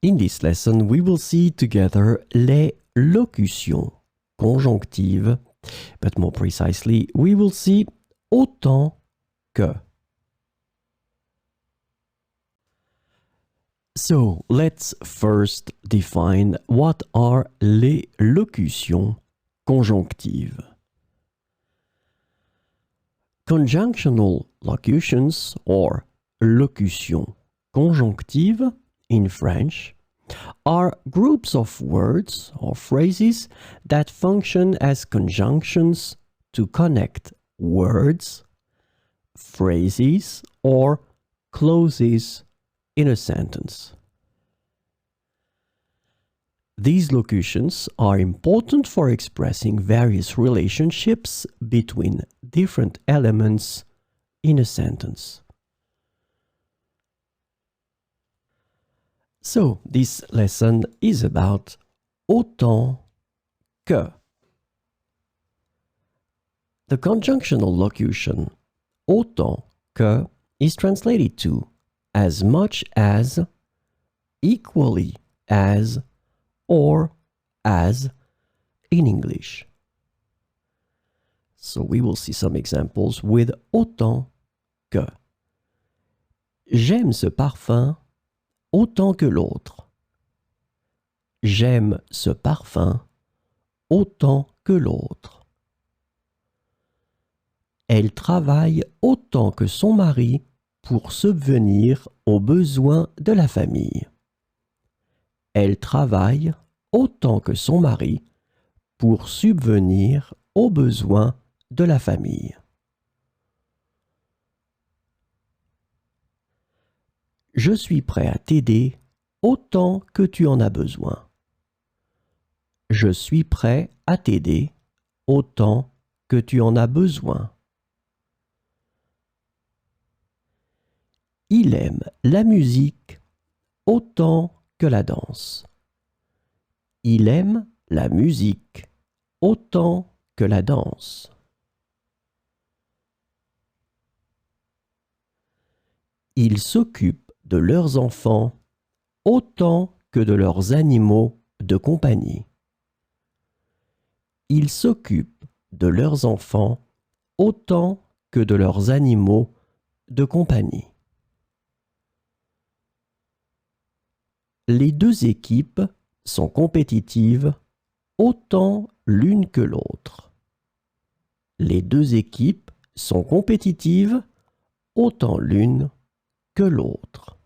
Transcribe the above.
In this lesson, we will see together les locutions conjonctives, but more precisely, we will see autant que. So, let's first define what are les locutions conjonctives. Conjunctional locutions, or locutions conjonctives in French, are groups of words or phrases that function as conjunctions to connect words, phrases, or clauses in a sentence. These locutions are important for expressing various relationships between different elements in a sentence. So, this lesson is about autant que. The conjunctional locution autant que is translated to as much as, equally as, or as in English. So we will see some examples with autant que. J'aime ce parfum autant que l'autre. J'aime ce parfum autant que l'autre. Elle travaille autant que son mari pour subvenir aux besoins de la famille. Elle travaille autant que son mari pour subvenir aux besoins de la famille. Je suis prêt à t'aider autant que tu en as besoin. Je suis prêt à t'aider autant que tu en as besoin. Il aime la musique autant que la danse. Il aime la musique autant que la danse. Ils s'occupent de leurs enfants autant que de leurs animaux de compagnie. Ils s'occupent de leurs enfants autant que de leurs animaux de compagnie. Les deux équipes sont compétitives autant l'une que l'autre. Les deux équipes sont compétitives autant l'une que l'autre.